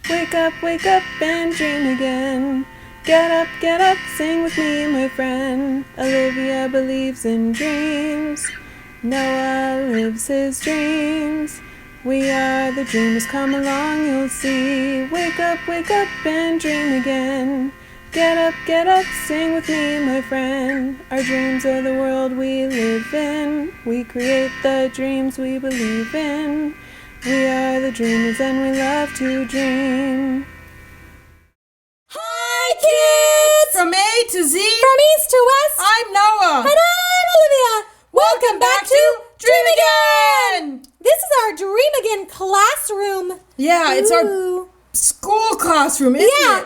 wake up and dream again. Get up, sing with me, my friend. Olivia believes in dreams. Noah lives his dreams. We are the dreamers, come along, you'll see. Wake up and dream again. Get up, sing with me, my friend. Our dreams are the world we live in. We create the dreams we believe in. We are the dreamers and we love to dream. Hi, kids! From A to Z. From east to west. I'm Noah. And I'm Olivia. Welcome back to Dream Again! This is our Dream Again classroom. Yeah, it's our school classroom, isn't it? Yeah.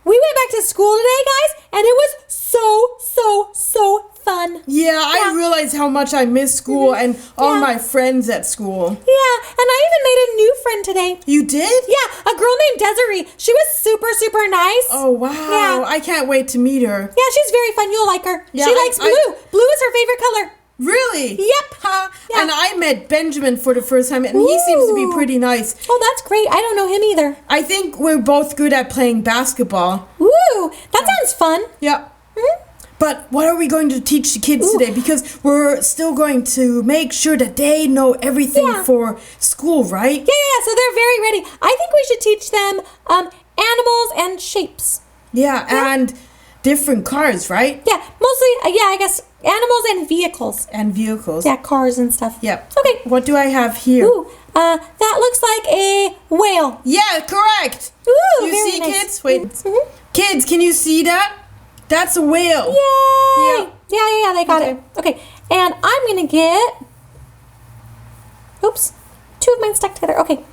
We went back to school today, guys, and it was so fun. Yeah, I realized how much I miss school and all my friends at school. Yeah, and I even made a new friend today. You did? Yeah, a girl named Desiree. She was super nice. Oh, wow. Yeah. I can't wait to meet her. Yeah, she's very fun. You'll like her. Yeah, she likes blue. Blue is her favorite color. Really? Yep. Yeah. And I met Benjamin for the first time, and he seems to be pretty nice. Oh, that's great. I don't know him either. I think we're both good at playing basketball. Ooh, that sounds fun. Yeah. Mm-hmm. But what are we going to teach the kids today? Because we're still going to make sure that they know everything for school, right? Yeah, so they're very ready. I think we should teach them animals and shapes. Yeah, and different cars, right? Yeah, mostly, I guess animals and vehicles. And vehicles. Yeah, cars and stuff. Yep. Okay. What do I have here? Ooh, that looks like a whale. Yeah, correct. Ooh, you very see, nice. kids? Wait. Mm-hmm. Kids, can you see that? That's a whale. Yay! Yeah. Yeah, they got it. Okay, and I'm going to get... Oops. Two of mine stuck together. Okay.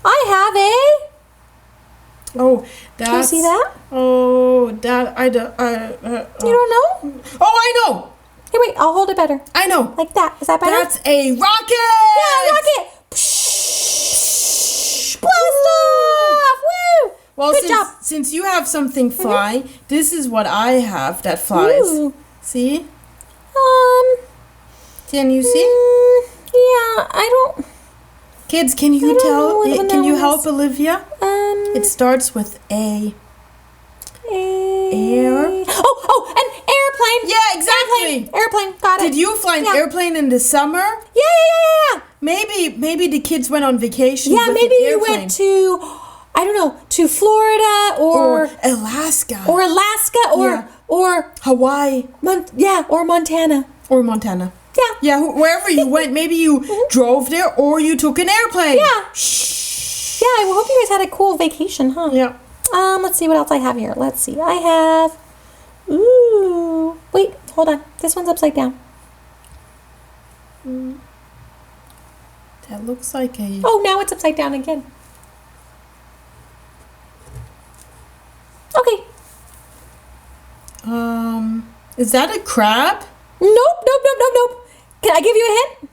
I have a... Oh, that's... Can you see that? Oh, that... I don't... You don't know? Oh, I know! Hey, wait, I'll hold it better. I know. Like that. Is that better? That's a rocket! Yeah, rocket! Blast off! Woo! Well, Good job. since you have something flying, this is what I have that flies. Ooh. See? Can you see? Yeah, I don't... Kids, can you don't know what one can that you one help is. Olivia? It starts with A. Air. Oh, an airplane. Yeah, exactly. Airplane. Got it. Did you fly an airplane in the summer? Yeah. Maybe the kids went on vacation. Yeah, with maybe an you airplane. went to, I don't know, to Florida or Alaska or Alaska or Hawaii or Montana. or Montana. Yeah. Yeah, wherever you went, maybe you drove there or you took an airplane. Yeah. Shh. Yeah, I hope you guys had a cool vacation, huh? Yeah. Let's see what else I have here. Let's see. I have... Ooh. Wait, hold on. This one's upside down. That looks like a... Oh, now it's upside down again. Okay. Is that a crab? Nope. Can I give you a hint?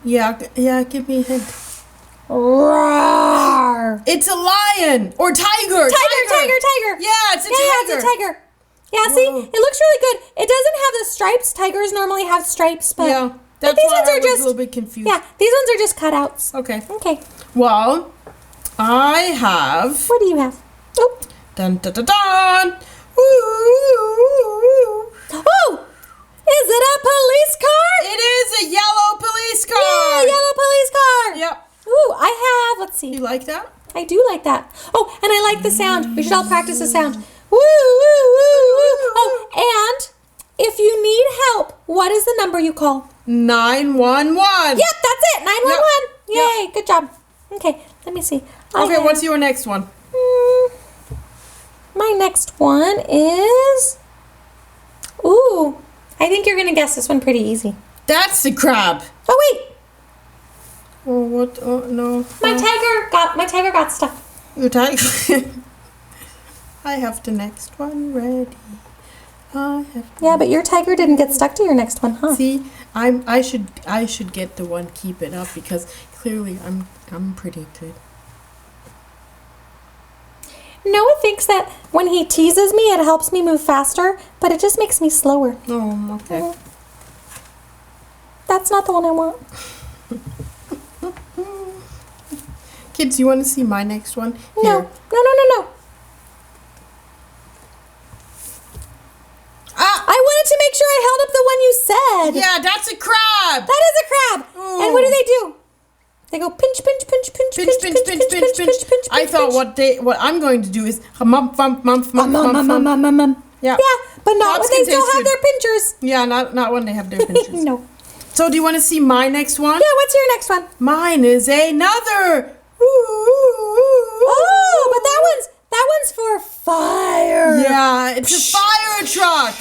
Yeah, give me a hint. Roar. It's a lion or tiger. Tiger. Yeah, it's a tiger. Yeah, it's a tiger. Yeah, see? It looks really good. It doesn't have the stripes. Tigers normally have stripes, but... Yeah, that's these why ones I are was just... a little bit confused. Yeah, these ones are just cutouts. Okay. Okay. Well, I have... What do you have? Oh. Dun dun dun dun! Ooh. Oh! Is it a police car? It is a yellow police car! Yeah, yellow police car! Yep. Ooh, I have... Let's see. You like that? I do like that. Oh, and I like the sound. We should all practice the sound. Woo, woo, woo, woo. Oh, and if you need help, what is the number you call? 911. Yep, that's it. 911. Yay, good job. Okay, let me see. What's your next one? My next one is... Ooh, I think you're going to guess this one pretty easy. That's the crab. Oh, wait. Oh, what? Oh, no. My tiger got stuck. Your tiger. I have the next one ready. Yeah, but your tiger didn't get stuck to your next one, huh? See, I should get the one keep it up because clearly I'm pretty good. Noah thinks that when he teases me, it helps me move faster, but it just makes me slower. Oh, okay. That's not the one I want. Kids, you want to see my next one? No. Here. No. I wanted to make sure I held up the one you said. Yeah, that's a crab. That is a crab. Ooh. And what do? They go pinch, pinch, pinch, pinch, pinch, pinch, pinch, pinch, pinch, pinch. I thought what I'm going to do is mump. Yeah. Yeah, but not Crabs when they can still taste have good. their pinchers. Yeah, not when they have their pinchers. No. So do you want to see my next one? Yeah, what's your next one? Mine is another. Oh, but that one's for fire. Yeah, it's a fire truck.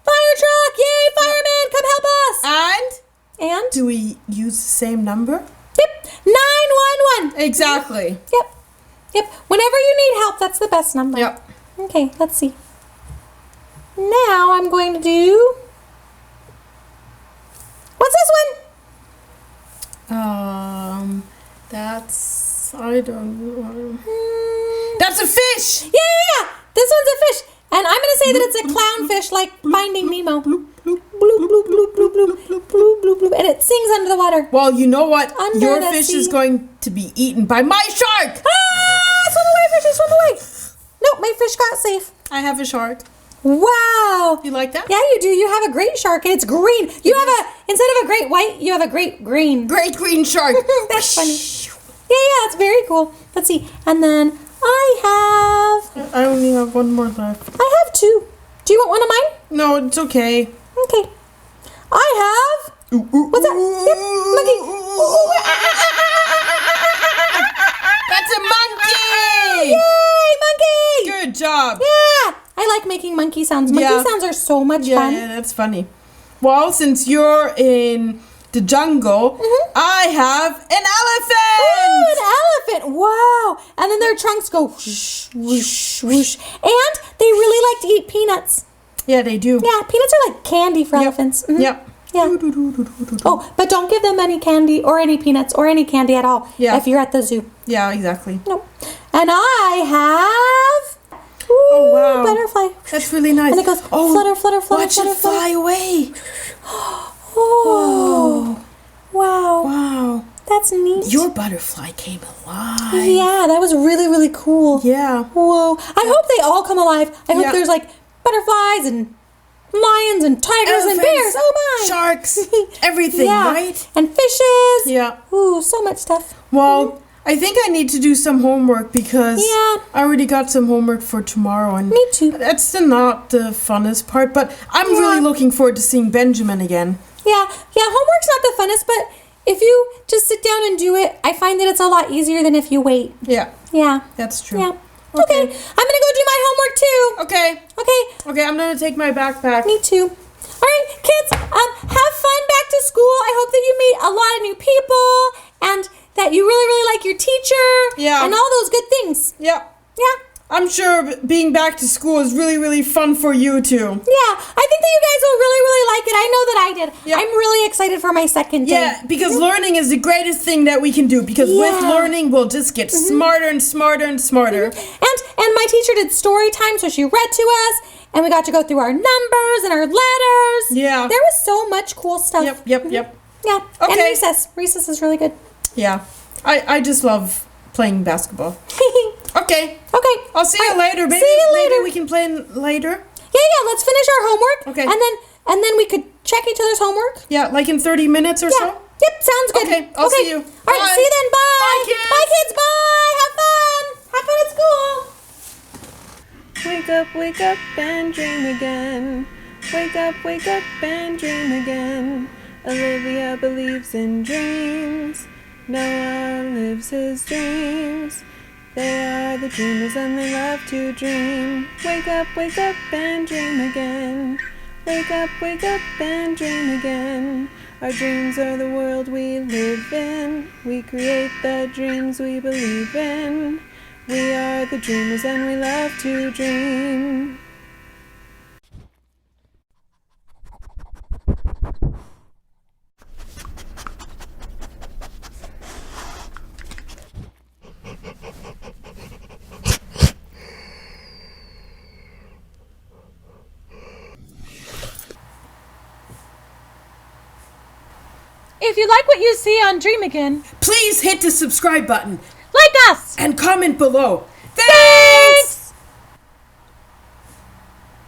Fire truck! Yay, firemen, come help us! And? Do we use the same number? Yep, 911. Exactly. Yep. Whenever you need help, that's the best number. Yep. Okay, let's see. Now I'm going to do... What's this one? That's... I don't know. That's a fish! Yeah. This one's a fish. And I'm going to say that it's a clownfish like Finding Nemo. Bloop, bloop, bloop, bloop, bloop, bloop, bloop, bloop, bloop. And it sings under the water. Well, you know what? Under Your the fish sea. is going to be eaten by my shark! Swim away, fishy, swim away. Nope, my fish got safe. I have a shark. Wow. You like that? Yeah, you do. You have a great shark and it's green. You have instead of a great white, you have a great green. Great green shark. That's funny. Yeah, that's very cool. Let's see. And then I only have one more left. have two. Do you want one of mine? No, it's okay. Okay. I have... What's that? Yep, monkey. That's a monkey! Yay, monkey! Good job. Yeah, I like making monkey sounds. Monkey sounds are so much fun. Yeah, that's funny. Well, since you're in the jungle, I have an elephant! Ooh, an elephant! Wow! And then their trunks go whoosh, whoosh, whoosh. And they really like to eat peanuts. Yeah, they do. Yeah, peanuts are like candy for elephants. Mhm. Yep. Yeah. Oh, but don't give them any candy or any peanuts or any candy at all if you're at the zoo. Yeah, exactly. Nope. And I have... Oh, wow. Butterfly. That's really nice. And it goes flutter, flutter, flutter, watch flutter, it fly away. Oh. Wow. Wow. That's neat. Your butterfly came alive. Yeah, that was really, really cool. Yeah. Whoa. I hope they all come alive. I hope Yeah. there's like butterflies and lions and tigers and bears. Oh my. Sharks. Everything, right? And fishes. Yeah. Ooh, so much stuff. Well, I think I need to do some homework because Yeah. I already got some homework for tomorrow. And Me too. that's still not the funnest part, but I'm really looking forward to seeing Benjamin again. Yeah, homework's not the funnest, but if you just sit down and do it, I find that it's a lot easier than if you wait. Yeah, Yeah. that's true. Yeah. Okay. I'm going to go do my homework too. Okay. Okay. Okay, I'm going to take my backpack. Me too. All right, kids, have fun back to school. I hope that you meet a lot of new people and that you really, really like your teacher. Yeah. And all those good things. Yeah. Yeah. I'm sure being back to school is really, really fun for you too. Yeah, I think that you guys will really, really like it. I know that I did. Yeah. I'm really excited for my second day. Yeah, because learning is the greatest thing that we can do. Because with learning, we'll just get smarter and smarter and smarter. And my teacher did story time, so she read to us, and we got to go through our numbers and our letters. Yeah. There was so much cool stuff. Yep. Yeah. Okay. And recess. Recess is really good. Yeah, I just love playing basketball. Okay. Okay. I'll see you later. Maybe, See you later. Maybe we can play later. Yeah. Let's finish our homework. Okay. And then we could check each other's homework. Yeah, like in 30 minutes or Yeah. so. Yep. Sounds good. Okay, I'll see you. All right. Bye. See you then. Bye. Bye, kids. Bye, kids. Bye. Have fun. Have fun at school. Wake up and dream again. Wake up and dream again. Olivia believes in dreams. Noah lives his dreams. They are the dreamers and they love to dream. Wake up and dream again. Wake up and dream again. Our dreams are the world we live in. We create the dreams we believe in. We are the dreamers and we love to dream. If you like what you see on Dream Again, Please hit the subscribe button. like Yes. And comment below.